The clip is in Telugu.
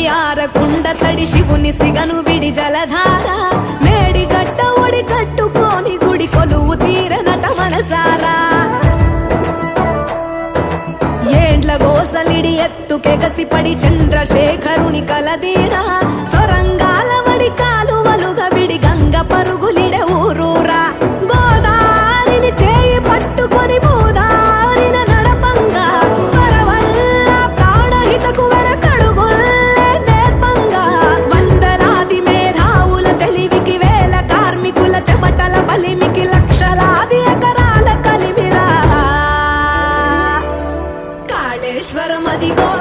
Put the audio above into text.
ఉయ్యార కుండ తడి శివుని సిగను విడి జలధార మేడిగడ్డ ఒడి కట్టుకొని గుడి కొలువు తీరనట మనసారా ఏండ్ల గోసలిడి ఎత్తుకెగసిపడి చంద్రశేఖరుని కలదీరా సొరంగాల వడి కాలువలుగా విడి గంగ పరుగులిడ ఊరూరా గోదారిని చేయి పట్టుకొని భూదారిన నడపంగా పరవల్ల ప్రాణహితకు వెనకడుగుల్లే నేర్పంగా వందలాది మేధావుల తెలివికి వేల కార్మికుల చెమటల బలిమికి లక్షలాది ఎకరాల కలిమిరా కాళేశ్వరం అదిగో